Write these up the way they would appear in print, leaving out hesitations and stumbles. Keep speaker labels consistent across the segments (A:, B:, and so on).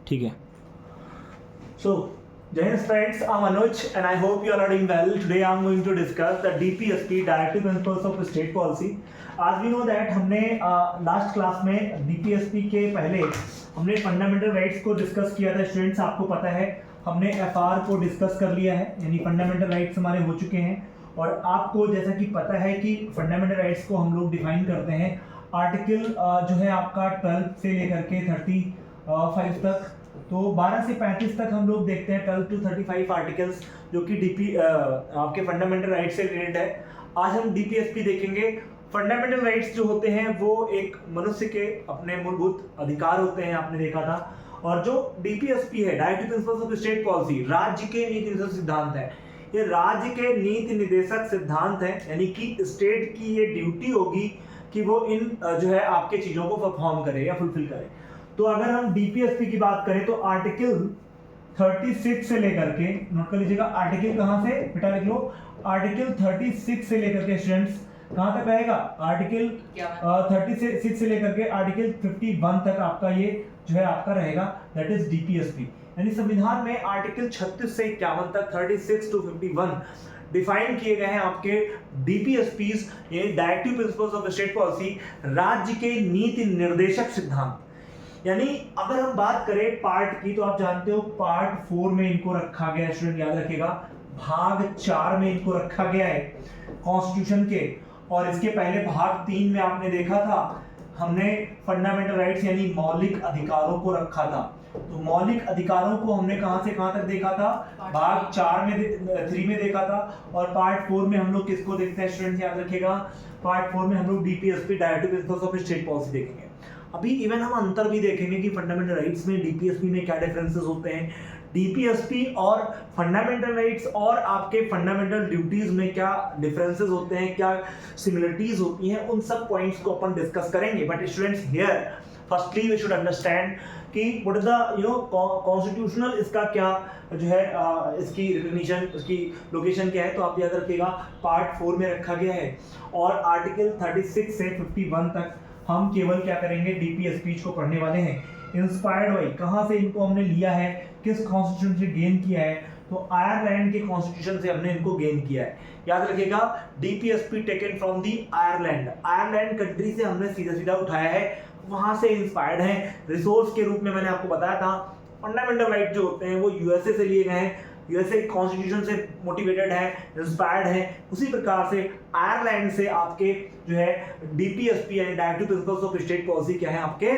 A: ठीक है. So, Jai Hind friends, I'm Anuj and I hope you all are doing well. Today I'm going to discuss the DPSP, Directive Principles of State Policy. As we know that हमने last class में DPSP के पहले हमने fundamental rights को discuss किया था. Students, आपको पता है हमने FR को डिस्कस कर लिया है, यानी फंडामेंटल राइट्स हमारे हो चुके हैं. और आपको जैसा कि पता है कि फंडामेंटल राइट्स को हम लोग डिफाइन करते हैं आर्टिकल जो है आपका 12 से लेकर के 35 तक. तो 12 से 35 तक हम लोग देखते हैं 12 to 35 आर्टिकल्स जो कि आपके फंडामेंटल राइट्स से रिलेटेड है. आज हम DPSP देखेंगे. फंडामेंटल राइट्स जो होते हैं वो एक मनुष्य के अपने मूलभूत अधिकार होते हैं, आपने देखा था. और जो DPSP है, directive principles of state policy, राज्य के नीति निर्देशक सिद्धांत है. ये राज्य के नीति निर्देशक सिद्धांत है, यानी कि स्टेट की ये ड्यूटी होगी कि वो इन जो है आपके चीजों को परफॉर्म करे या फुलफिल करे. तो अगर हम DPSP की बात करें तो आर्टिकल 36 से लेकर के, नोट कर लीजिएगा, आर्टिकल कहां से बेटा लिख लो, आर्टिकल 36 से लेकर के स्टूडेंट्स कहां तक रहेगा, आर्टिकल 36 से लेकर के आर्टिकल 51 तक आपका ये जो है आपका रहेगा, दैट इज DPSP. यानी संविधान में आर्टिकल 36 से 51 तक 36 to 51 डिफाइन किए गए हैं आपके DPSPs, ये directive principles of state policy, राज्य के नीति निर्देशक सिद्धांत. यानी अगर हम बात करें पार्ट की तो आप जानते हो पार्ट 4 में इनको रखा गया है. स्टूडेंट याद रखिएगा, भाग 4 में इनको रखा गया है कॉन्स्टिट्यूशन के. और इसके पहले भाग 3 में आपने देखा था हमने फंडामेंटल राइट्स यानी मौलिक अधिकारों को रखा था. तो मौलिक अधिकारों को हमने कहां से कहां तक देखा था, भाग 3 में देखा था. और पार्ट 4 में हम लोग किसको देखते हैं स्टूडेंट, याद रखिएगा, पार्ट 4 में हम लोग DPSP, directive principles of state policy देखेंगे. अभी इवन हम अंतर भी देखेंगे कि फंडामेंटल राइट्स में DPSP में क्या डिफरेंसेस होते हैं, DPSP और फंडामेंटल राइट्स और आपके फंडामेंटल ड्यूटीज में क्या डिफरेंसेस होते हैं, क्या सिमिलरिटीज होती हैं, उन सब पॉइंट्स को अपन डिस्कस करेंगे. But students, here firstly we should understand कि व्हाट इज द कॉन्स्टिट्यूशनल, इसका क्या जो है इसकी रिकॉग्निशन, इसकी लोकेशन क्या है. तो आप याद रखिएगा पार्ट 4 में रखा गया है. और आर्टिकल 36 से 51 तक हम केवल क्या करेंगे, DPSP को पढ़ने वाले हैं. इंस्पायर्ड बाय, कहां से इनको हमने लिया है, किस कॉन्स्टिट्यूशन से गेन किया है, तो आयरलैंड के कॉन्स्टिट्यूशन से हमने इनको गेन किया है. याद रखिएगा, DPSP taken from the Ireland country से हमने सीधा उठाया है, वहां से इंस्पायर्ड है. रिसोर्स के रूप में मैंने आपको बताया था फंडामेंटल राइट जो होते हैं वो USA से लिए गए हैं, USA कॉन्स्टिट्यूशन से मोटिवेटेड है, इंस्पायर्ड है. उसी प्रकार से आयरलैंड से आपके जो है DPSP यानी directive principles of state policy क्या है आपके,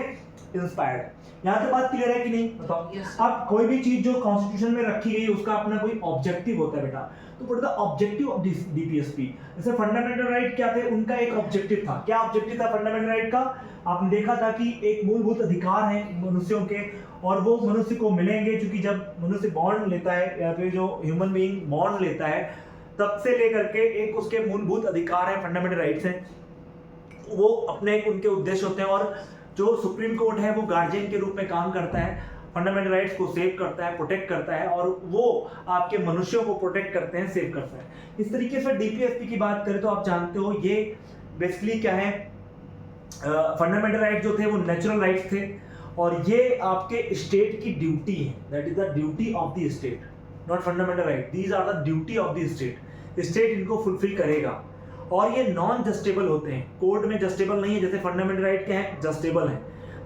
A: इंस्पायर्ड है. यहाँ तक बात क्लियर है कि नहीं, बताओ. अब कोई भी चीज जो कॉन्स्टिट्यूशन में रखी गई उसका अपना कोई ऑब्जेक्टिव होता है बेटा. तो what is the objective of DPSP. जैसे फंडामेंटल राइट क्या थे, उनका एक ऑब्जेक्टिव था. क्या ऑब्जेक्टिव था फंडामेंटल राइट का, आपने देखा था कि एक मूलभूत अधिकार है मनुष्यों के, और वो मनुष्य को मिलेंगे क्योंकि जब मनुष्य बॉन्ड लेता है या फिर जो ह्यूमन बीइंग बॉन्ड लेता है तब से लेकर के एक उसके मूलभूत अधिकार है, फंडामेंटल राइट्स हैं, वो अपने उनके उद्देश्य होते हैं. और जो सुप्रीम कोर्ट है वो गार्जियन के रूप में काम करता है, फंडामेंटल राइट्स को सेव करता है, प्रोटेक्ट करता है, और वो आपके मनुष्यों को प्रोटेक्ट करते हैं, सेव करता है. इस तरीके से DPSP की बात करें तो आप जानते हो ये बेसिकली क्या है, फंडामेंटल राइट जो थे वो नेचुरल राइट्स थे, और ये आपके स्टेट की ड्यूटी है, that is the duty of the state, not fundamental right. These are the duty of the state. State इनको फुलफिल करेगा. और ये नॉन जस्टेबल होते हैं, कोर्ट में जस्टेबल नहीं है. जैसे फंडामेंटल राइट क्या है, जस्टेबल है,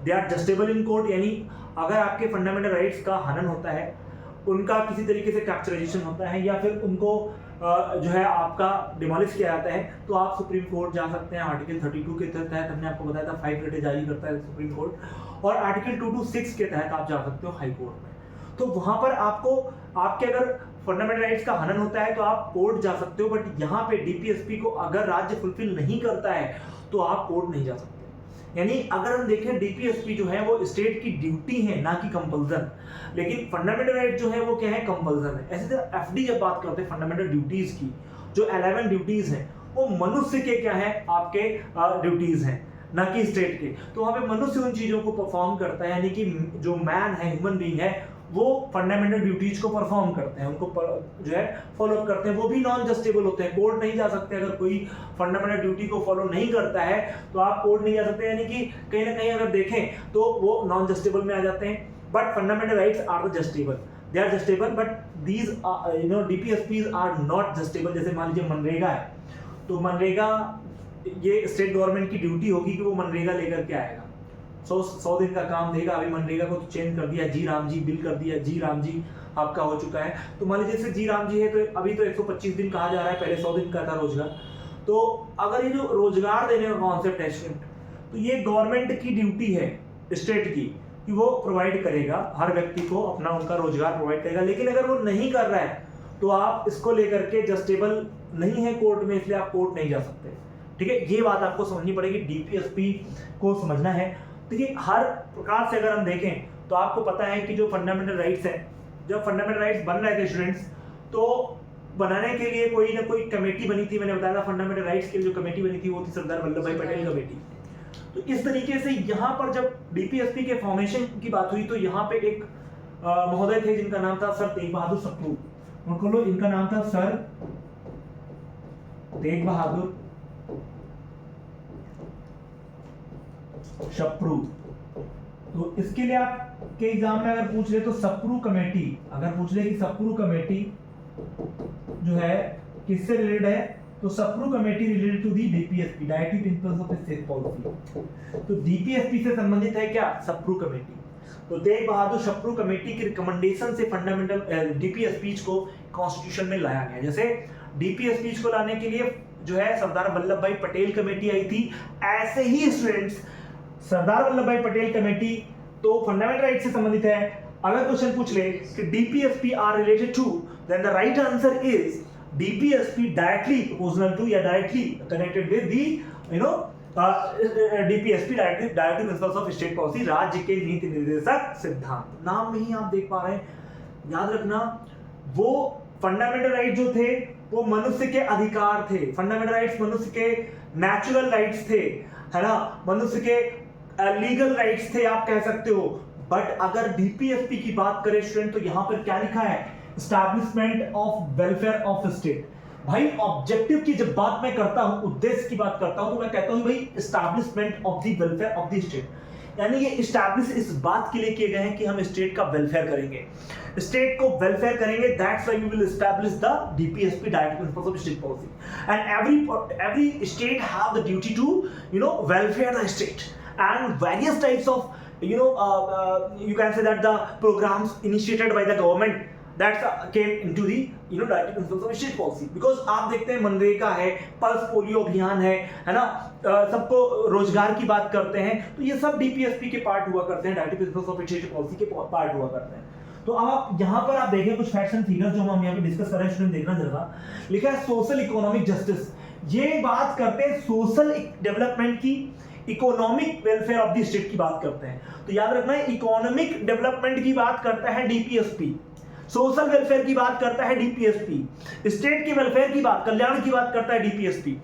A: दे आर जस्टेबल इन कोर्ट. यानी अगर आपके फंडामेंटल राइट्स का हनन होता है, उनका किसी तरीके से कैप्चराइजेशन होता है, या फिर उनको जो है आपका डिमोलिश किया जाता है, तो आप सुप्रीम कोर्ट जा सकते हैं. आर्टिकल 32 के तहत हमने आपको बताया था 5 रेटे जारी करता है सुप्रीम कोर्ट, और आर्टिकल 226 के तहत आप जा सकते हो हाई कोर्ट में. तो वहां पर आपको आपके अगर फंडामेंटल राइट्स का हनन होता है तो आप कोर्ट जा सकते हो. बट यहाँ पे DPSP को अगर राज्य फुलफिल नहीं करता है तो आप कोर्ट नहीं जा सकते. यानी अगर हम देखें DPSP जो है वो स्टेट की ड्यूटी है, ना कि कंपल्सन. लेकिन फंडामेंटल राइट जो है वो क्या है, कंपल्सन है. ऐसे FD जब बात करते हैं फंडामेंटल ड्यूटीज की, जो 11 ड्यूटीज हैं वो मनुष्य के क्या है, आपके ड्यूटीज हैं, ना कि स्टेट के. तो वहां पे मनुष्य उन चीजों को परफॉर्म करता है, यानी कि जो मैन है, ह्यूमन बीइंग है, वो फंडामेंटल ड्यूटीज को परफॉर्म करते हैं, उनको जो है फॉलो अप करते हैं. वो भी नॉन जस्टिबल होते हैं, कोर्ट नहीं जा सकते. अगर कोई फंडामेंटल ड्यूटी को फॉलो नहीं करता है तो आप कोर्ट नहीं जा सकते. यानी कि कहीं ना कहीं अगर देखें तो वो नॉन जस्टिबल में आ जाते हैं. but fundamental rights are adjustable. They are adjustable, but these DPSPs are not adjustable. जैसे मान लीजिए मनरेगा है, तो मनरेगा ये स्टेट गवर्नमेंट की ड्यूटी होगी कि वो मनरेगा लेकर के आएगा, 100 दिन का काम देगा। अभी मनरेगा को तो चेंज कर दिया, जी राम जी बिल कर दिया, जी राम जी आपका हो चुका है। तो मान लीजिए जी राम जी है, तो अभी तो 125 दिन कहा जा रहा है, पहले 100 दिन का था रोजगार। तो अगर ये जो रोजगार देने का कॉन्सेप्ट है स्टूडेंट, तो ये गवर्नमेंट की ड्यूटी है स्टेट की कि वो प्रोवाइड करेगा, हर व्यक्ति को अपना उनका रोजगार प्रोवाइड करेगा। लेकिन अगर वो नहीं कर रहा है तो आप इसको लेकर के जस्टेबल नहीं है कोर्ट में, इसलिए आप कोर्ट नहीं जा सकते। ठीक है, ये बात आपको समझनी पड़ेगी, डीपीएसपी को समझना है। तो ये हर प्रकार से अगर हम देखें तो आपको पता है कि जो फंडामेंटल राइट्स हैं, जब फंडामेंटल राइट्स बन रहे थे स्टूडेंट्स, तो बनाने के लिए कोई ना कोई कमेटी बनी थी। मैंने बताया था फंडामेंटल राइट्स के लिए जो कमेटी बनी थी वो थी सरदार वल्लभ भाई पटेल कमेटी। तो इस तरीके से यहाँ पर जब डीपीएसपी के फॉर्मेशन की बात हुई तो यहाँ पे एक महोदय थे जिनका नाम था सर तेग बहादुर सप्रू। उनको लो, इनका नाम था सर तेग बहादुर सप्रू। तो इसके लिए आपके एग्जाम में अगर पूछ ले तो सप्रू कमेटी, अगर पूछ ले कि सप्रू कमेटी जो है किससे रिलेटेड है, तो Sapru committee related to the DPSP, directive principles of state policy. तो डीपीएसपी से संबंधित है क्या, सप्रू कमेटी। तो तेग बहादुर सप्रू कमेटी की रिकमेंडेशन से फंडामेंटल डीपीएसपी को कॉन्स्टिट्यूशन में लाया गया। जैसे डीपीएसपी को लाने के लिए जो है सरदार वल्लभ भाई पटेल कमेटी आई थी, ऐसे ही स्टूडेंट्स सरदार वल्लभ भाई पटेल कमेटी तो फंडामेंटल राइट से संबंधित है। अगर क्वेश्चन पूछ ले कि DPSP are related to, then the right answer is DPSP directly proportional to या directly connected with the DPSP directive principles of state policy, राज्य के नीति निर्देशक सिद्धांत। नाम में ही आप देख पा रहे हैं, याद रखना वो फंडामेंटल राइट जो थे वो मनुष्य के अधिकार थे। फंडामेंटल राइट्स मनुष्य के नेचुरल राइट्स थे, है ना, मनुष्य के लीगल राइट्स थे आप कह सकते हो। बट अगर डीपीएसपी की बात करें स्टूडेंट तो यहां पर क्या लिखा है, establishment of welfare of state. भाई ऑब्जेक्टिव की जब बात मैं करता हूं, उद्देश्य की बात करता हूं, तो मैं कहता हूं भाई establishment of the welfare of the state, यानी ये एस्टैब्लिश इस बात के लिए किए गए हैं कि हम स्टेट का वेलफेयर करेंगे, स्टेट को वेलफेयर करेंगे। That's why we will establish the DPSP, directive principles of state policy, and every state have the duty to welfare the state, and various types of you can say that the programs initiated by the government that came into the directive principles of state policy, because आप देखते हैं मनरेगा है, pulse polio अभियान है ना, सबको रोजगार की बात करते हैं, तो ये सब डीपीएसपी के पार्ट हुआ करते हैं, directive principles of state policy के पार्ट हुआ करते हैं। तो अब आप यहाँ पर आप देखें कुछ फैक्ट्स एंड फिगर्स जो हम यहाँ पे डिस्कस कर रहे हैं, स्टूडेंट देखना जरा, लिखा है सोशल इकोनॉमिक जस्टिस। ये बात करते हैं सोशल डेवलपमेंट की, economic welfare of the state की बात करते हैं। तो याद रखना है इकोनॉमिक डेवलपमेंट की बात करता है डीपीएसपी, सोशल वेलफेयर की बात करता है डीपीएसपी, स्टेट के वेलफेयर की बात, कल्याण की बात करता है डीपीएसपी।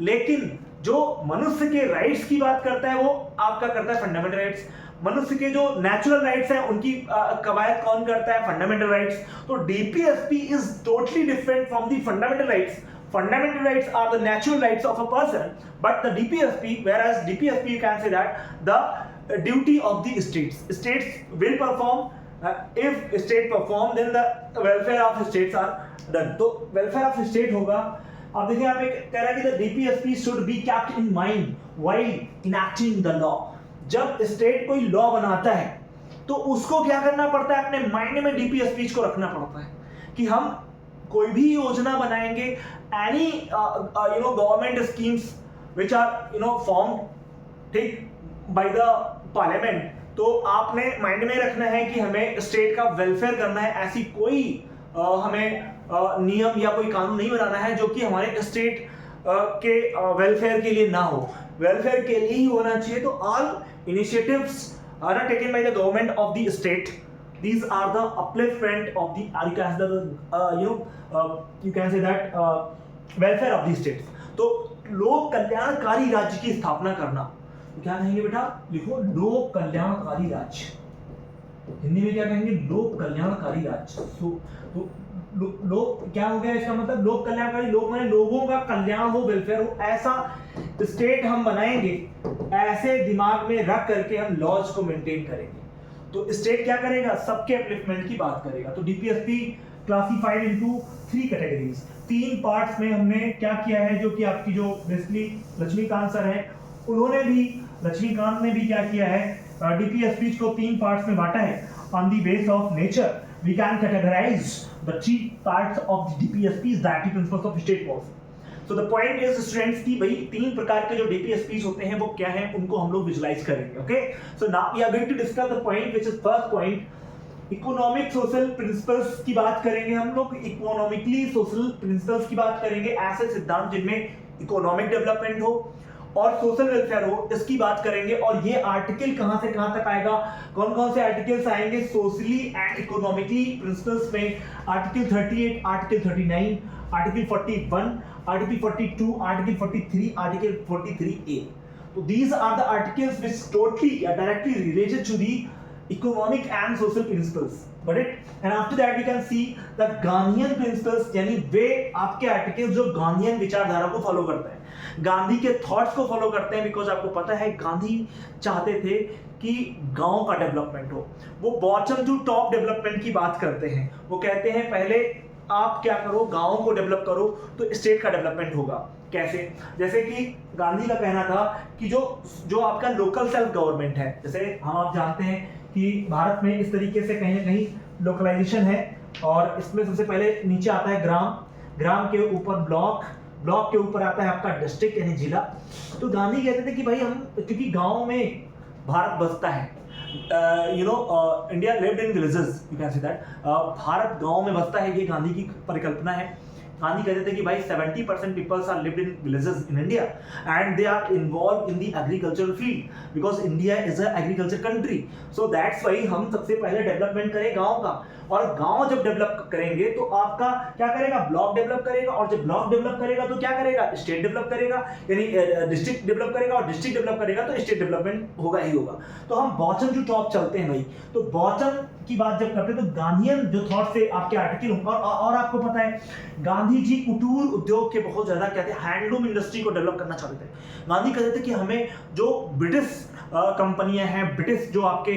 A: लेकिन जो मनुष्य के राइट्स की बात करता है वो आपका करता है फंडामेंटल राइट्स। मनुष्य के जो नेचुरल राइट्स हैं उनकी कवायद कौन करता है, फंडामेंटल राइट्स। तो DPSP is totally different from the fundamental rights. Fundamental rights are the natural rights of a person, but the DPSP, whereas DPSP you can say that the duty of the states. States will perform. If state perform, then the welfare of states are done. तो welfare of state होगा। अब देखिए यहाँ पे कह रहा है कि the DPSP should be kept in mind while enacting the law. जब स्टेट कोई लॉ बनाता है तो उसको क्या करना पड़ता है, अपने माइंड में डीपीएसपी को रखना पड़ता है कि हम कोई भी योजना बनाएंगे, any government schemes which are formed ठीक बाय द पार्लियामेंट, तो आपने माइंड में रखना है कि हमें स्टेट का वेलफेयर करना है। ऐसी कोई हमें नियम या कोई कानून नहीं बनाना है जो कि हमारे स्टेट के वेलफेयर के लिए ना हो, वेलफेयर के लिए ही होना चाहिए। तो all initiatives are taken by the government of the state, these are the upliftment of the you can say that welfare of the states। तो लोक कल्याणकारी राज्य की स्थापना करना, तो क्या कहेंगे बेटा, लिखो लोक कल्याणकारी राज्य, हिंदी में क्या कहेंगे, लोक कल्याणकारी राज्य। तो लोक क्या हो गया, इसका मतलब लोक कल्याणकारी, लोग माने लोगों का कल्याण हो, वेलफेयर हो, ऐसा स्टेट हम बनाएंगे, ऐसे दिमाग में रख करके हम लॉज को मेंटेन करेंगे। तो स्टेट क्या करेगा, सबके अपलिफ्टमेंट की बात करेगा। तो DPSP classified into 3 categories, 3 parts में हमने क्या किया है, जो कि आपकी जो बेसिकली लक्ष्मीकांत सर है लक्ष्मीकांत ने भी क्या किया है, डीपीएसपी को 3 पार्ट्स में बांटा है। On the base of nature we can categorise the 3 parts of the DPSP that is principles of state policy. So the point is students की भाई 3 प्रकार के जो डीपीएसपीज होते हैं वो क्या हैं, उनको हम लोग विजुलाइज करेंगे। Okay, so now we are going to discuss the point which is first point, economic social principles की बात करेंगे हम लोग। इकोनॉमिकली सोशल प्रिंसिपल्स की बात करेंगे, ऐसे सिद्धांत जिनमें इकोनॉमिक डेवलपमेंट हो और सोशल वेलफेयर हो, इसकी बात करेंगे। और ये आर्टिकल कहां से कहां तक आएगा, कौन कौन से आर्टिकल्स आएंगे सोशली एंड इकोनॉमिकली प्रिंसिपल्स में, article 38, article 39, article 41, article 42, article 43, article 43A. So these are the articles which totally are directly related to the economic and social principles. Got it? And after that we can see that Gandhian principles, यानी वे आपके article जो Gandhian विचारधारा को follow करते हैं, गांधी के thoughts को follow करते हैं। बिकॉज आपको पता है गांधी चाहते थे कि गांव का डेवलपमेंट हो, वो बॉटम टू टॉप डेवलपमेंट की बात करते हैं। वो कहते हैं पहले आप क्या करो, गांव को डेवलप करो तो स्टेट का डेवलपमेंट होगा। कैसे, जैसे कि गांधी का कहना था कि जो आपका लोकल सेल्फ गवर्नमेंट है, जैसे हम आप जानते हैं कि भारत में इस तरीके से कहीं ना कहीं लोकलाइजेशन है, और इसमें सबसे पहले नीचे आता है ग्राम के ऊपर ब्लॉक के ऊपर आता है आपका डिस्ट्रिक्ट यानी जिला। तो गांधी कहते थे कि भाई हम, क्योंकि गाँव में भारत बसता है, India lived in villages, you can see that, Bharat गांव में बसता है, ये गांधी की परिकल्पना है। गांधी कहते थे कि भाई 70% peoples are lived in villages in India and they are involve in the agricultural field because India is a agriculture country. So that's why हम सबसे पहले डेवलपमेंट करें गांव का, और गांव जब डेवलप करेंगे तो आपका क्या करेगा, ब्लॉक डेवलप करेगा, और जब ब्लॉक डेवलप करेगा तो क्या करेगा, स्टेट डेवलप करेगा, यानी डिस्ट्रिक्ट डेवलप करेगा, और डिस्ट्रिक्ट डेवलप करेगा तो स्टेट डेवलपमेंट होगा ही होगा। तो हम बॉटम टू टॉप चलते हैं भाई। तो बॉटम की बात जब करते हैं तो गांधीयन जो थॉट से आपके आर्टिकल, और आपको पता है गांधी जी कुटीर उद्योग के बहुत ज्यादा कहते हैं, हैंडलूम इंडस्ट्री को डेवलप करना चाहते थे। गांधी कहते थे कि हमें जो ब्रिटिश कंपनियां हैं, ब्रिटिश जो आपके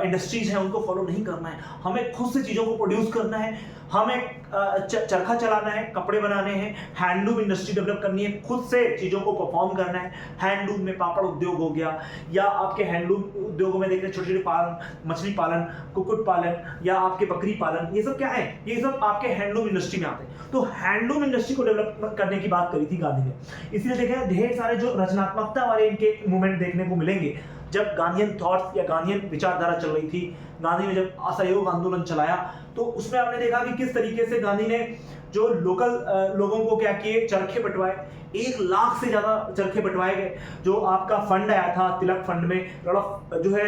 A: इंडस्ट्रीज हैं, उनको फॉलो नहीं करना है, हमें खुद से चीजों को प्रोड्यूस करना है, हमें चरखा चलाना है, कपड़े बनाने हैं, हैंडलूम इंडस्ट्री डेवलप करनी है, खुद से चीजों को परफॉर्म करना है। हैंडलूम में पापड़ उद्योग हो गया, या आपके हैंडलूम उद्योगों में देख रहे छोटे छोटे पालन, मछली पालन, कुक्कुट पालन, या आपके बकरी पालन, ये सब क्या है, ये सब आपके हैंडलूम इंडस्ट्री में आते हैं। तो हैंडलूम इंडस्ट्री को डेवलप करने की बात करी थी गांधी ने। इसलिए देखें ढेर सारे जो रचनात्मकता वाले इनके मूवमेंट देखने को मिलेंगे। जब गांधीयन थॉट्स या गांधीयन विचारधारा चल रही थी, गांधी ने जब असहयोग आंदोलन चलाया, तो उसमें आपने देखा कि किस तरीके से गांधी ने जो लोकल लोगों को क्या किए, चरखे बंटवाए। 1 लाख से ज्यादा चरखे बंटवाए गए। जो आपका फंड आया था तिलक फंड में, जो है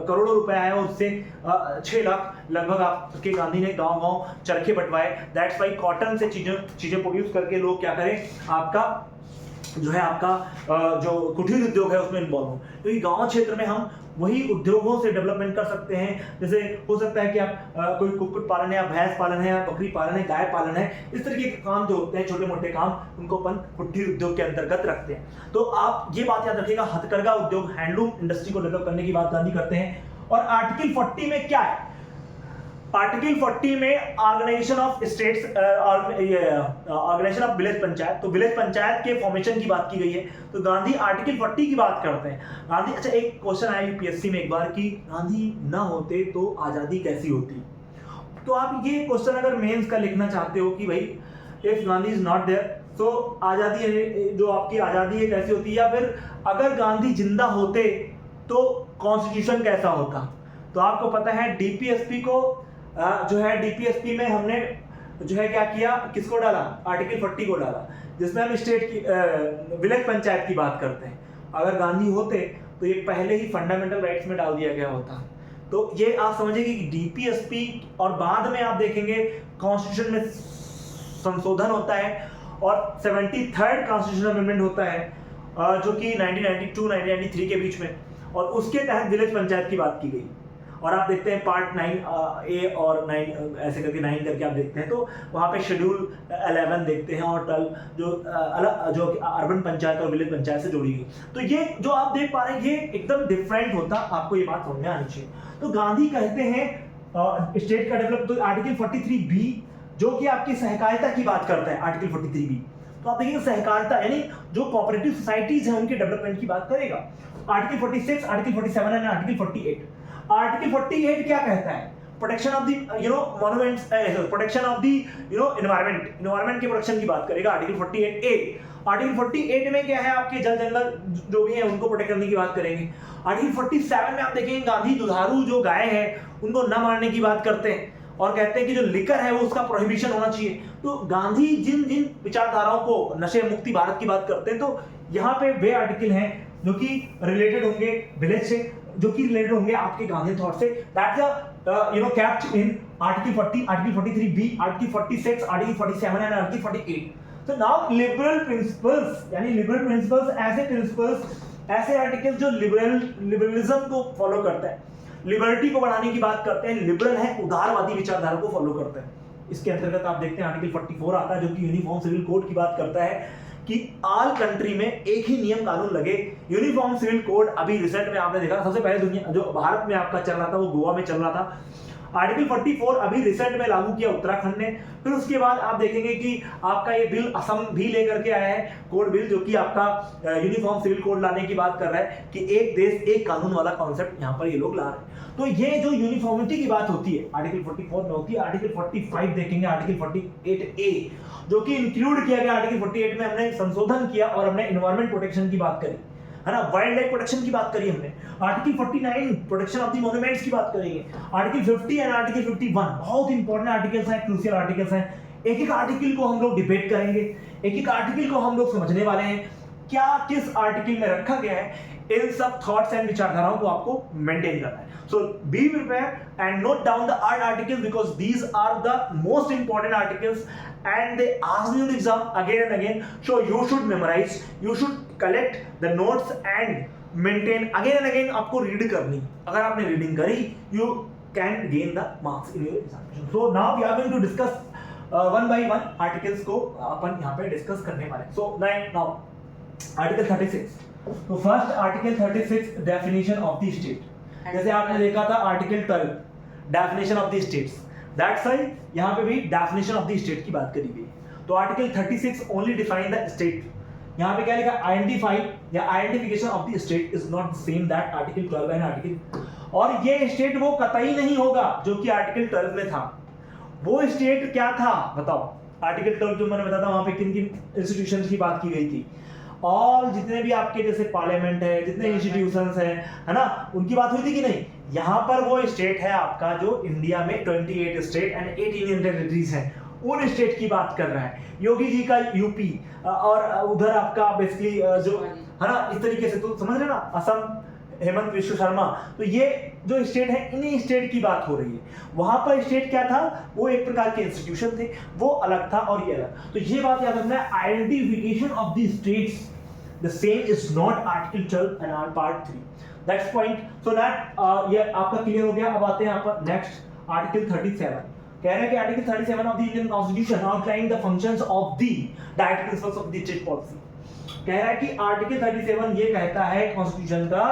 A: करोड़ों रुपए आया, उससे 6 लाख लगभग आपके गांधी ने गांव-गांव चरखे बंटवाए। दैट्स वाई कॉटन से चीजें प्रोड्यूस करके लोग क्या करें, आपका जो है आपका जो कुटीर उद्योग है उसमें इन्वॉल्व हो। तो ये गांव क्षेत्र में हम वही उद्योगों से डेवलपमेंट कर सकते हैं। जैसे हो सकता है कि आप कोई कुक्कुट पालन है, या भैंस पालन है, या बकरी पालन है, गाय पालन है, इस तरीके के काम जो होते हैं छोटे मोटे काम, उनको अपन कुटीर उद्योग के अंतर्गत रखते हैं। तो आप ये बात याद रखिएगा, हथकरघा उद्योग, हैंडलूम इंडस्ट्री को डेवलप करने की बात गांधी करते हैं। और आर्टिकल 40 में क्या है, आर्टिकल 40 में organisation of states, organisation of village panchayat, तो विलेज पंचायत के फॉर्मेशन की बात की गई है। तो गांधी आर्टिकल 40 की बात करते हैं। गांधी, अच्छा एक क्वेश्चन आया यूपीएससी में एक बार कि गांधी ना होते तो आजादी कैसी होती। तो आप ये क्वेश्चन अगर मेंस का लिखना चाहते हो कि भाई if Gandhi is not there तो आजादी, जो आपकी आजादी है कैसी होती, या फिर अगर गांधी जिंदा होते तो कॉन्स्टिट्यूशन कैसा होता। तो आपको पता है डीपीएसपी को जो है डीपीएसपी में हमने जो है क्या किया, किसको डाला, आर्टिकल 40 को डाला, जिसमें हम स्टेट की विलेज पंचायत की बात करते हैं। अगर गांधी होते तो ये पहले ही फंडामेंटल राइट्स में डाल दिया गया होता। तो ये आप समझिए कि डीपीएसपी, और बाद में आप देखेंगे कॉन्स्टिट्यूशन में संशोधन होता है, और 73rd कॉन्स्टिट्यूशनल अमेंडमेंट होता है, जो कि 1992-1993 के बीच में, और उसके तहत विलेज पंचायत की बात की गई। और आप देखते हैं पार्ट 9A और 9 ऐसे करके 9 करके आप देखते हैं, तो वहाँ पे शेड्यूल 11 देखते हैं और 12 जो अलग जो अर्बन पंचायत और विलेज पंचायत से जोड़ी गई। तो ये जो आप देख पा रहे हैं ये एकदम डिफरेंट होता, आपको ये बात समझ में आनी चाहिए। तो गांधी कहते हैं स्टेट का डेवलप, तो आर्टिकल 43B जो कि आपकी सहकारिता की बात करता है, आर्टिकल 43B, तो आप देखिए सहकारिता यानी जो कोऑपरेटिव सोसाइटीज हैं उनके डेवलपमेंट की बात करेगा। Article 46, article 47 and article 48। Article 48 क्या कहता है? Protection of the monuments, protection of the environment के प्रोटेक्शन की बात करेगा आर्टिकल 48A। आर्टिकल 48 में क्या है? आपके जल जंगल जो भी है उनको प्रोटेक्ट करने की बात करेंगे। आर्टिकल 47 में आप देखेंगे गांधी दुधारू जो गाय है उनको न मारने की बात करते हैं और कहते हैं कि जो लिकर है वो उसका प्रोहिबिशन होना चाहिए। तो गांधी जिन जिन विचारधाराओं को नशे मुक्ति भारत की बात करते हैं, तो यहाँ पे वे आर्टिकल हैं जो कि रिलेटेड होंगे विलेज से, जो कि रिलेटेड होंगे आपके गांधी थॉट से। That's kept in article 40, article 43B, article 46, article 47 and article 48। So now liberal principles, यानी liberal principles ऐसे principles, ऐसे आर्टिकल जो लिबरलिज्म को फॉलो करता है, लिबर्टी को बढ़ाने की बात करते हैं, लिबरल है, उदारवादी विचारधारा को फॉलो करते हैं। इसके अंतर्गत आप देखते हैं आर्टिकल 44 आता है जो कि यूनिफॉर्म सिविल कोड की बात करता है कि ऑल कंट्री में एक ही नियम कानून लगे। यूनिफॉर्म सिविल कोड अभी रिसेंट में आपने देखा, सबसे पहले दुनिया जो भारत में आपका चल रहा था वो गोवा में चल रहा था। आर्टिकल 44 अभी रिसेंट में लागू किया उत्तराखंड ने। फिर उसके बाद आप देखेंगे कि आपका ये बिल असम भी लेकर के आया है, कोड बिल, जो कि आपका यूनिफॉर्म सिविल कोड लाने की बात कर रहा है कि एक देश एक कानून वाला कॉन्सेप्ट यहाँ पर ये लोग ला रहे हैं। तो ये जो यूनिफॉर्मिटी की बात होती है आर्टिकल 44 में होती है। आर्टिकल 45 देखेंगे, आर्टिकल 48A जो कि इंक्लूड किया गया। आर्टिकल 48 में हमने संशोधन किया और हमने एनवायरमेंट प्रोटेक्शन की बात करी, है ना, वाइल्ड लाइफ प्रोटेक्शन की बात करी हमने। Article 49 protection of the monuments की बात करेंगे। आर्टिकल 50 एंड आर्टिकल 51 बहुत इंपॉर्टेंट आर्टिकल्स हैं, क्रूशियल आर्टिकल्स हैं। एक एक आर्टिकल को हम लोग डिबेट करेंगे, एक एक आर्टिकल को हम लोग समझने वाले हैं, क्या किस आर्टिकल में रखा गया है। इन सब थॉट्स एंड विचारधाराओं को आपको मेंटेन करना है। So be prepare and note down the articles because these are the most important articles and they ask you in exam again and again, so you should memorize, you should collect the notes and maintain again and again। आपको read करनी, अगर आपने reading करी you can gain the marks in your examination। so now we are going to discuss one by one articles को अपन यहाँ पे discuss करने वाले हैं। so now article 36। तो first article 36 definition of the state. जैसे आपने देखा था article 12 definition of the states, that's why यहाँ पे भी डेफिनेशन ऑफ द स्टेट की बात करी गई। तो article 36 only define the state. यहाँ पे क्या लिखा? आइडेंटिफाई या identification of the state is not same that article 12 and article, और ये स्टेट वो कतई नहीं होगा जो कि आर्टिकल 12 में था। वो स्टेट क्या था बताओ? आर्टिकल 12 जो मैंने बताया था वहां पे किन किन इंस्टीट्यूशंस की बात की गई थी, और जितने भी आपके जैसे पार्लियामेंट है, जितने इंस्टीट्यूशंस हैं, है ना, उनकी बात हुई थी कि नहीं? यहाँ पर वो स्टेट है आपका जो इंडिया में 28 स्टेट एंड 8 यूनियन टेरिटरीज हैं, उन स्टेट की बात कर रहा है। योगी जी का यूपी और उधर आपका बेसिकली जो है ना, इस तरीके से तो समझ रहे ना, असम, हेमंत विश्व शर्मा, तो ये जो स्टेट है इन्हीं स्टेट की बात हो रही है। वहां पर स्टेट क्या था? वो एक प्रकार के इंस्टीट्यूशन थे, वो अलग था और ये अलग। तो ये बात याद रखना है, identification of the states the same is not article 12 and part 3, that's point. So that ये आपका क्लियर हो गया। अब आते हैं यहाँ पर नेक्स्ट आर्टिकल 37। कह रहे हैं कि article 37 of the Indian constitution outline the functions of the direct principles of the state policy. कह रहा है कि आर्टिकल 37 ये कहता है कॉन्स्टिट्यूशन का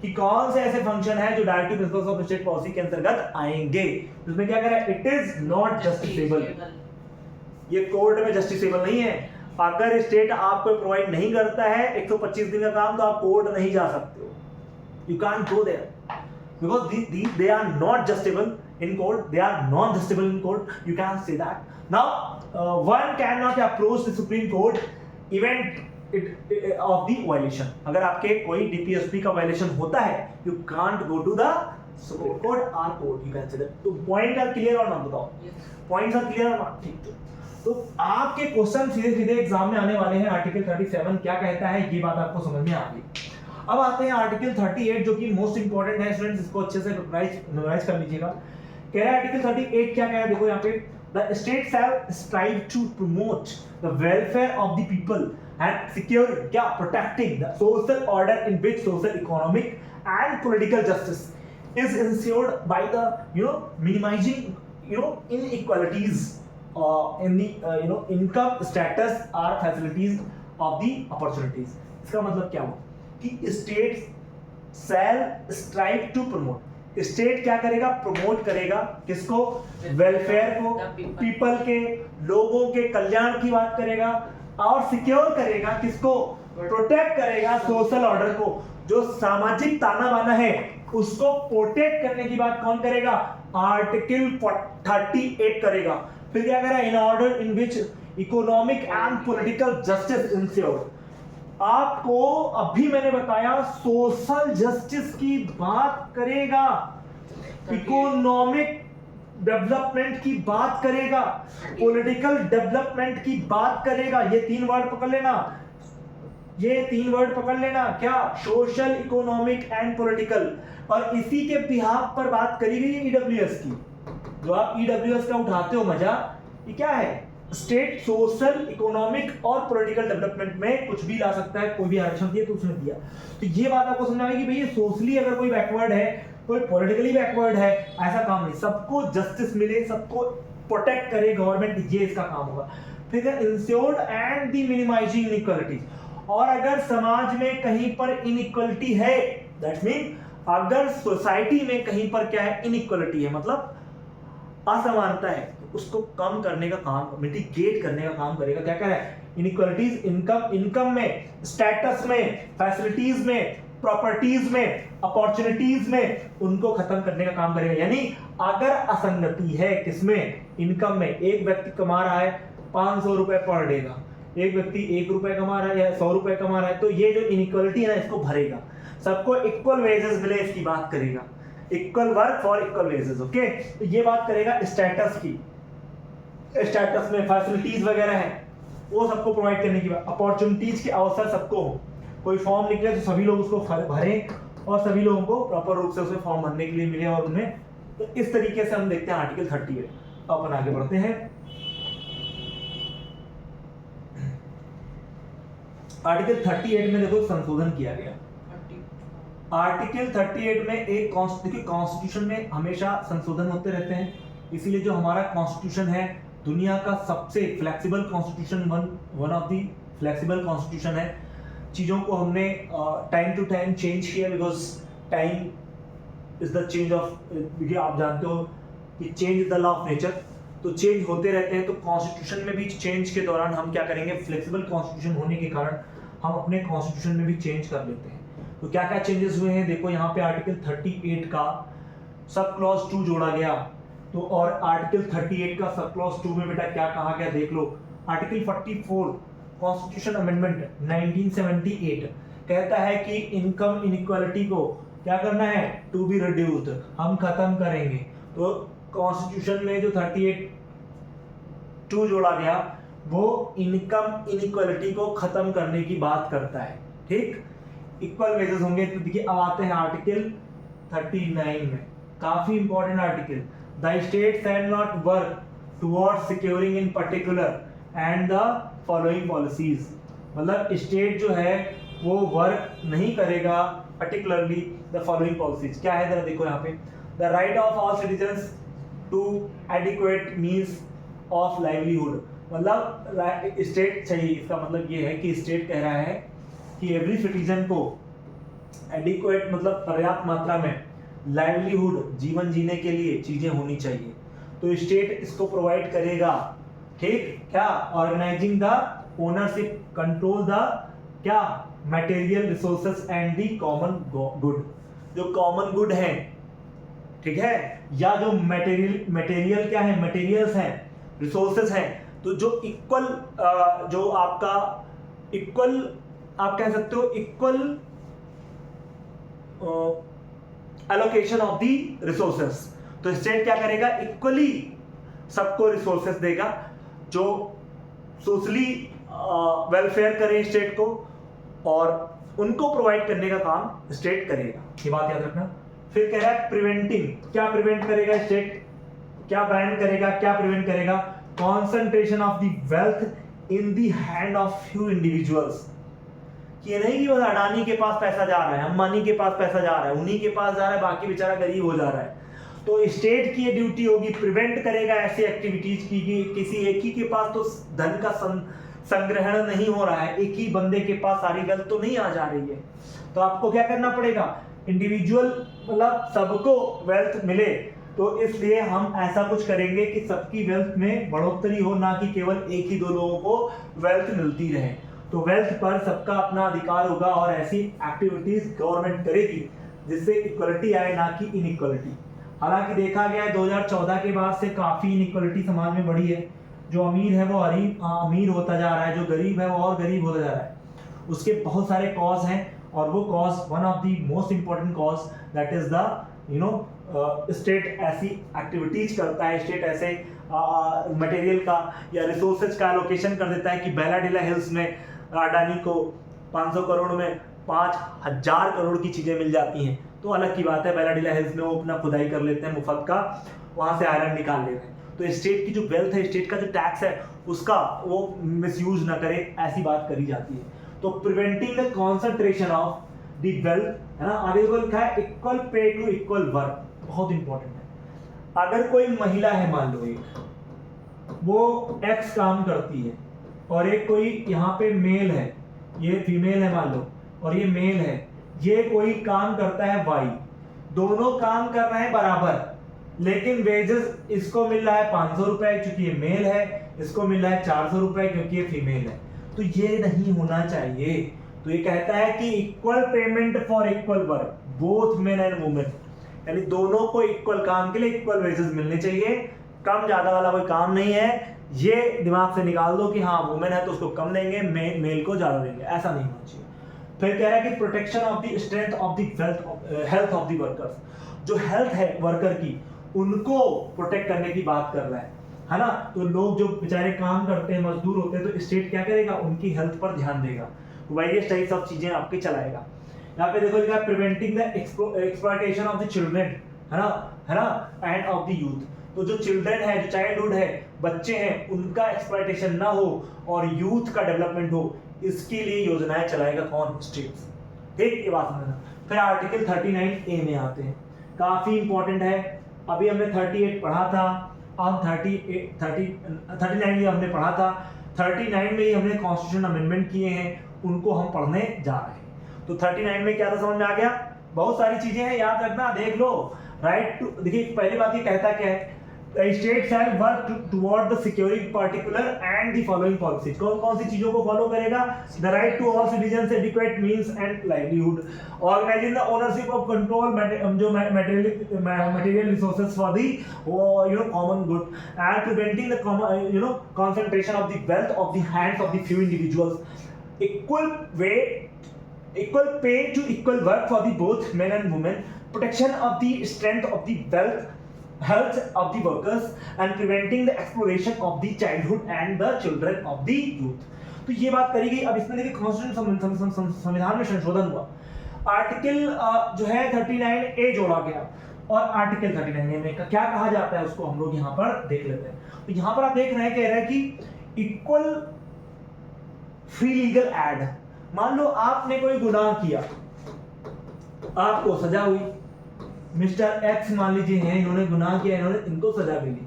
A: कि कौन से ऐसे फंक्शन है जो directive principles of state policy के अंतर्गत आएंगे। इसमें क्या कह रहा है? It is not justiciable. ये कोर्ट में जस्टिसेबल नहीं है। अगर स्टेट आपको प्रोवाइड नहीं करता है 125 दिन का काम, तो आप कोर्ट नहीं जा सकते हो। You can't go there because they are not justiciable in court, they are non justiciable in court, you can say that. Now one cannot approach the Supreme Court event of the violation। अगर आपके कोई DPSP का violation होता है, you can't go to the Supreme Court or court, you can say that। तो point are clear और ना? बताओ पॉइंट्स आर क्लियर और ना? ठीक। तो आपके क्वेश्चन सीधे सीधे एग्जाम में आने वाले हैं। आर्टिकल 37 क्या कहता है, ये बात आपको समझ में आ गई। अब आते हैं आर्टिकल 38 जो कि मोस्ट इंपॉर्टेंट है स्टूडेंट्स, इसको अच्छे से मेमोराइज कर लीजिएगा। कह रहा है आर्टिकल 38 क्या कह रहा है? देखो यहाँ पे, the state shall strive to promote the welfare of the people and secure क्या protecting the social order in which social economic and political justice is ensured by the minimizing inequalities in the income status or facilities of the opportunities. इसका मतलब क्या हुआ कि states shall strive to promote, state क्या करेगा, promote करेगा किसको, welfare को, पीपल के, लोगों के कल्याण की बात करेगा, और सिक्योर करेगा किसको, प्रोटेक्ट करेगा सोशल ऑर्डर को, जो सामाजिक ताना बाना है उसको प्रोटेक्ट करने की बात कौन करेगा, आर्टिकल 38 करेगा। फिर क्या करेगा, in order in which economic and political justice insured. आपको अभी मैंने बताया सोशल जस्टिस की बात करेगा, इकोनॉमिक डेवलपमेंट की बात करेगा, पॉलिटिकल डेवलपमेंट की बात करेगा। ये तीन वर्ड पकड़ लेना, ये तीन वर्ड पकड़ लेना, क्या, सोशल, इकोनॉमिक एंड पॉलिटिकल। और इसी के बिहाफ पर बात करी गई है ईडब्ल्यूएस की। जो आप ईडब्ल्यूएस का उठाते हो मजा, ये क्या है, स्टेट सोशल, इकोनॉमिक और पॉलिटिकल डेवलपमेंट में कुछ भी ला सकता है, कोई भी आरक्षण दिया तो उसने दिया। तो ये बात आपको समझ आएगी भाई, सोशली अगर कोई बैकवर्ड है, कोई पॉलिटिकली बैकवर्ड है, ऐसा काम नहीं, सबको जस्टिस मिले, सबको प्रोटेक्ट करे गवर्नमेंट, ये इसका काम होगा। फिर insured and the minimising inequalities. और अगर समाज में कहीं पर इनइक्वालिटी है, दैट मीन अगर सोसाइटी में कहीं पर क्या है, इनइक्वालिटी है, मतलब असमानता है, उसको कम करने का काम, मिटिगेट करने का काम करेगा। क्या कह रहा है, इनइक्वालिटीज, इनकम में, स्टेटस में, फैसिलिटीज में, प्रॉपर्टीज में, अपॉर्चुनिटीज में, उनको खत्म करने का काम करेगा। यानी अगर असंगति है किसमें, इनकम में, एक व्यक्ति कमा रहा है 500 रुपए पर डे का, एक व्यक्ति 1 रुपए कमा रहा है या 100 रुपए कमा रहा है, तो ये जो इनइक्वालिटी है ना, इसको भरेगा, सबको इक्वल वेजेस मिले इसकी बात करेगा, equal work for equal wages. Okay, तो ये बात करेगा स्टेटस की, स्टेटस में फैसिलिटीज वगैरह है वो सबको प्रोवाइड करने की बात, अपॉर्चुनिटीज के अवसर सबको हो, कोई फॉर्म निकले तो सभी लोग उसको भरें और सभी लोगों को प्रॉपर रूप से उसे फॉर्म भरने के लिए मिले और उन्हें, तो इस तरीके से हम देखते हैं आर्टिकल 38। अपन आगे बढ़ते हैं। आर्टिकल 38 में देखो संशोधन किया गया। आर्टिकल 38 में एक कॉन्स्टिट्यूशन में हमेशा संशोधन होते रहते हैं, इसीलिए जो हमारा कॉन्स्टिट्यूशन है दुनिया का सबसे flexible constitution, one of the flexible constitution है। चीज़ों को हमने टाइम टू टाइम चेंज किया, because time is the change of, देखिए आप जानते हो कि change is the law of nature, तो चेंज होते रहते हैं। तो कॉन्स्टिट्यूशन में भी चेंज के दौरान हम क्या करेंगे, फ्लेक्सिबल कॉन्स्टिट्यूशन होने के कारण हम अपने कॉन्स्टिट्यूशन में भी चेंज कर लेते हैं। तो क्या क्या चेंजेस हुए हैं, देखो यहाँ पे आर्टिकल 38 का सब क्लॉज 2 जोड़ा गया, तो और आर्टिकल 38 का सब क्लॉज 2 में बेटा क्या कहा गया देख लो। आर्टिकल 44 कॉन्स्टिट्यूशन अमेंडमेंट 1978 कहता है कि इनकम इनइक्वालिटी को क्या करना है, टू बी रिड्यूस्ड, हम खत्म करेंगे। तो कॉन्स्टिट्यूशन में जो 38 जोड़ा गया वो इनकम इनइक्वालिटी को खत्म करने की बात करता है, ठीक, इक्वल वेजेस होंगे। तो देखिए अब आते हैं आर्टिकल 39 में, काफी important article, the state shall not work towards securing in particular and the following policies. मतलब स्टेट जो है वो वर्क नहीं करेगा पर्टिकुलरली द फॉलोइंग पॉलिसीज। क्या है जरा देखो यहाँ पे, the right of all citizens to adequate means of livelihood. मतलब स्टेट चाहिए, इसका मतलब ये है कि स्टेट कह रहा है कि एवरी सिटीजन को एडिक्वेट मतलब पर्याप्त मात्रा में लाइवलीहुड, जीवन जीने के लिए चीजें होनी चाहिए, तो स्टेट इसको प्रोवाइड करेगा, ठीक। क्या, organising the ownership, control the क्या, material resources and the common good. जो कॉमन गुड है, ठीक है, या जो मटेरियल क्या है, मटेरियल्स हैं, रिसोर्सेस हैं, तो जो इक्वल जो आपका इक्वल आप कह सकते हो equal allocation of the resources. तो स्टेट क्या करेगा, इक्वली सबको रिसोर्सेस देगा, जो सोशली वेलफेयर करे स्टेट को, और उनको प्रोवाइड करने का काम स्टेट करेगा, ये बात याद रखना। फिर कह रहा है प्रिवेंटिंग, क्या प्रिवेंट करेगा स्टेट, क्या बैन करेगा, क्या प्रिवेंट करेगा, concentration of the wealth in the hand of few individuals. कि ये नहीं कि बस अडानी के पास पैसा जा रहा है, अंबानी के पास पैसा जा रहा है, उन्हीं के पास जा रहा है, बाकी बेचारा गरीब हो जा रहा है। तो स्टेट की ये ड्यूटी होगी, प्रिवेंट करेगा ऐसी एक्टिविटीज की कि किसी एक ही के पास तो धन का संग्रहण नहीं हो रहा है, एक ही बंदे के पास सारी वेल्थ तो नहीं आ जा रही है। तो आपको क्या करना पड़ेगा, इंडिविजुअल मतलब सबको वेल्थ मिले, तो इसलिए हम ऐसा कुछ करेंगे कि सबकी वेल्थ में बढ़ोतरी हो, ना कि केवल एक ही दो लोगों को वेल्थ मिलती रहे। तो वेल्थ पर सबका अपना अधिकार होगा और ऐसी एक्टिविटीज गवर्नमेंट करेगी जिससे इक्वलिटी आए, ना कि इनइक्वलिटी। हालांकि देखा गया है 2014 के बाद से काफी इनइक्वलिटी समाज में बढ़ी है। जो अमीर है वो अमीर होता जा रहा है, जो गरीब है वो और गरीब होता जा रहा है। उसके बहुत सारे कॉज हैं और वो cause, one of the most important cause that is the state ऐसी एक्टिविटीज करता है, स्टेट ऐसे मटेरियल का या रिसोर्सेज का एलोकेशन कर देता है कि बेलाडीला हिल्स में अडानी को 500 करोड़ में 5000 करोड़ की चीजें मिल जाती हैं। तो अलग की बात है, बेलाडीला हिल्स में वो अपना खुदाई कर लेते हैं मुफ्त का, वहां से आयरन निकाल लेते हैं। तो स्टेट की जो वेल्थ है, स्टेट का जो टैक्स है, उसका वो मिसयूज ना करे, ऐसी बात करी जाती है। तो preventing the concentration of the wealth, है ना। आगे को लिखा है equal pay to equal work, बहुत इंपॉर्टेंट है। अगर कोई महिला है, मान लो एक वो एक्स काम करती है और एक कोई यहाँ पे मेल है, ये फीमेल है मान लो, और ये मेल है, ये कोई काम करता है वाई, दोनों काम कर रहे हैं बराबर, लेकिन वेजेस इसको मिल रहा है 500 रुपए क्योंकि ये मेल है, इसको मिल रहा है 400 रुपए क्योंकि ये फीमेल है। तो ये नहीं होना चाहिए। तो ये कहता है कि equal payment for equal work both men and women, यानी दोनों को इक्वल काम के लिए इक्वल वेजेस मिलने चाहिए। कम ज्यादा वाला कोई काम नहीं है, ये दिमाग से निकाल दो कि हाँ वुमेन है तो उसको कम देंगे, मेल को ज्यादा देंगे, ऐसा नहीं होना चाहिए। फिर कह रहा है कि protection of the strength of the health of the workers, जो हेल्थ है वर्कर की उनको प्रोटेक्ट करने की बात कर रहा है ना। तो लोग जो बेचारे काम करते हैं, मजदूर होते हैं, तो स्टेट क्या करेगा, उनकी हेल्थ पर ध्यान देगा, वेरियस टाइप्स ऑफ चीजें आपके चलाएगा। यहाँ पे देखो लिखा है preventing the exploitation of the children, है ना, एंड ऑफ द यूथ। तो जो चिल्ड्रन है, जो चाइल्डहुड है, बच्चे हैं, उनका एक्सप्लॉयटेशन ना हो और यूथ का डेवलपमेंट हो, इसके लिए योजनाएं चलाएगा कौन, स्टेट्स। ठीक, ये बात समझना। फिर आर्टिकल 39A में आते हैं, काफी इंपॉर्टेंट है। अभी हमने 38 पढ़ा था, अब 39 में हमने पढ़ा था, 39 में ही हमने कॉन्स्टिट्यूशन अमेंडमेंट किए हैं, उनको हम पढ़ने जा रहे हैं। तो 39 में क्या था समझ में आ गया, बहुत सारी चीजें हैं, याद रखना, देख लो। राइट टू, देखिए पहली बात ये कहता क्या है, state shall work toward the securing particular and the following policies. कौन कौन सी चीजों को फॉलो करेगा, the right to all citizens adequate means and livelihood, organising the ownership of control जो material resources for the common good and preventing the concentration of the wealth of the hands of the few individuals, equal pay to equal work for the both men and women, protection of the strength of the health of the workers and preventing the exploitation of the childhood and the children of the youth। तो ये बात करी गई। अब इसमें देखिए constitution संविधान में संशोधन हुआ, आर्टिकल जो है 39A जोड़ा गया, और आर्टिकल 39A में क्या कहा जाता है उसको हम लोग यहाँ पर देख लेते हैं। तो यहाँ पर आप देख रहे हैं, कह रहे हैं कि इक्वल फ्री लीगल एड। मान लो आपने कोई गुनाह किया, आपको सजा हुई, मिस्टर एक्स मान लीजिए हैं, इन्होंने गुनाह किया, इनको सजा मिली।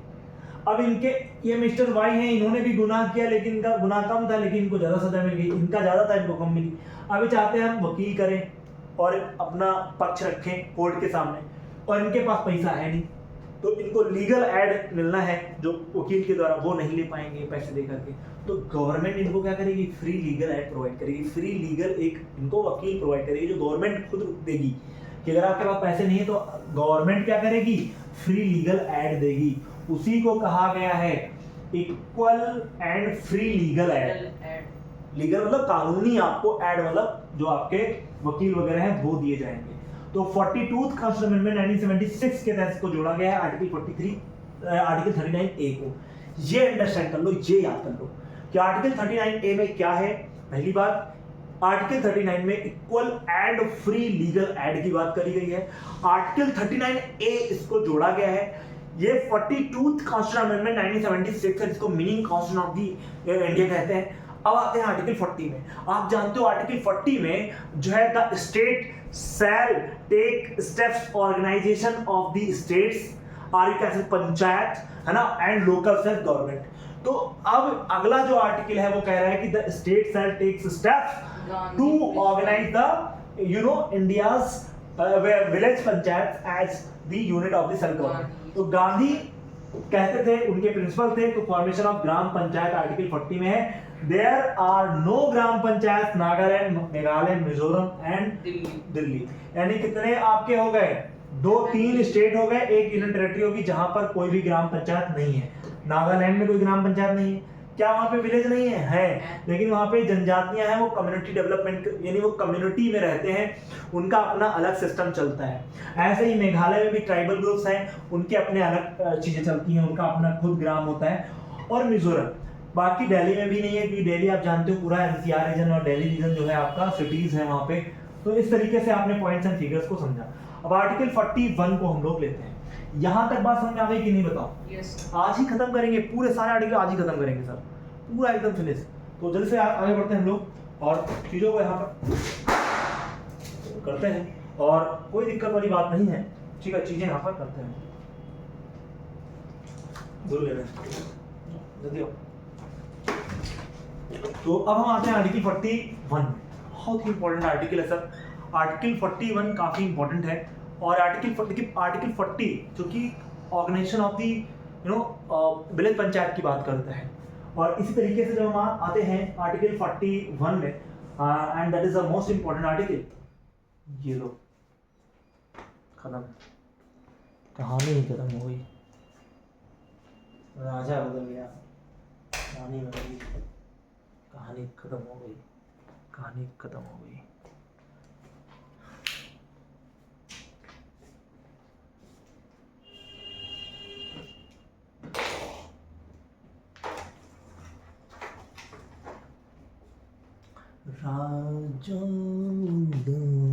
A: अब इनके ये मिस्टर वाई हैं, इन्होंने भी गुनाह किया, लेकिन इनका गुनाह कम था, लेकिन इनको ज्यादा सजा मिल गई, इनका ज्यादा था, इनको कम मिली। अब ये चाहते हैं हम वकील करें और अपना पक्ष रखें कोर्ट के सामने, और इनके पास पैसा है नहीं, तो इनको लीगल एड मिलना है जो वकील के द्वारा, वो नहीं ले पाएंगे पैसे दे करके। तो गवर्नमेंट इनको क्या करेगी, फ्री लीगल एड प्रोवाइड करेगी। फ्री लीगल एक इनको वकील प्रोवाइड करेगी, जो गवर्नमेंट खुद देगी कि अगर आपके पास पैसे नहीं है तो गवर्नमेंट क्या करेगी, फ्री लीगल एड देगी। उसी को कहा गया है equal and free legal aid. Legal मतलब कानूनी, आपको एड मतलब जो आपके वकील वगैरह हैं वो दिए जाएंगे। तो 42th कॉन्स्टिट्यूशन अमेंडमेंट 1976 के तहत को जोड़ा गया है आर्टिकल 39A को। ये अंडरस्टैंड कर लो, ये याद कर लो कि आर्टिकल 39A में क्या है। पहली बात, आर्टिकल 39 में equal and free legal aid की बात करी गई है। आर्टिकल 39A इसको जोड़ा गया है। ये 42th कॉन्स्टिट्यूशन अमेंडमेंट 1976 है, जिसको meaning constitution of the India कहते हैं। अब आते हैं आर्टिकल 40 में। आप जानते हो आर्टिकल 40 में जो है the state shall take steps organisation of the states are you कैसे पंचायत है ना एंड लोकल सेल्फ गवर्नमेंट। तो अब अगला जो आर्टिकल है वो कह रहा है कि the state shall take steps to organise the India's village panchayat as the unit of the self government. तो गांधी कहते थे, उनके प्रिंसिपल थे, तो formation of gram panchayat article 40 में है there are no gram panchayat Nagaland, Meghalaya, Mizoram and Delhi. यानी कितने आपके हो गए, 2-3 स्टेट हो गए, एक यूनियन टेरिटरी होगी जहां पर कोई भी ग्राम पंचायत नहीं है। नागालैंड में कोई ग्राम पंचायत नहीं है, क्या वहां पे विलेज नहीं है, लेकिन वहां पे जनजातियां हैं, वो कम्युनिटी डेवलपमेंट यानी वो कम्युनिटी में रहते हैं, उनका अपना अलग सिस्टम चलता है। ऐसे ही मेघालय में भी ट्राइबल ग्रुप्स हैं, उनके अपने अलग चीजें चलती हैं, उनका अपना खुद ग्राम होता है। और मिजोरम, बाकी दिल्ली में भी नहीं है, क्योंकि दिल्ली आप जानते हो पूरा एनसीआर रीजन और दिल्ली रीजन जो है आपका सिटीज है वहां पे। तो इस तरीके से आपने पॉइंट्स एंड फिगर्स को समझा। अब आर्टिकल 41 को हम लोग लेते हैं। यहां तक बात समझ में आ गई कि नहीं बताओ?
B: yes.
A: आज ही खत्म करेंगे पूरे सारे आर्टिकल, आज ही खत्म करेंगे सर, पूरा एकदम फिनिश। तो जल्दी से आगे बढ़ते हैं हम लोग और चीजों को यहाँ पर करते हैं, और कोई दिक्कत वाली बात नहीं है, ठीक है, चीजें यहाँ पर करते हैं। दूर ले रहे हैं जल्दी आओ। तो अब हम आते हैं आर्टिकल 41, बहुत ही इंपॉर्टेंट आर्टिकल है सर। आर्टिकल 41 काफी इंपॉर्टेंट है, और आर्टिकल 40 जो कि organisation of the village panchayat की बात करता है। और इसी तरीके से जब हम आते हैं आर्टिकल 41 में, and that is the most important article. ये लो, खत्म, कहानी ही खत्म हो गई, राजा बदल गया, कहानी बदल गई, कहानी खत्म हो गई, कहानी खत्म हो गई। राजा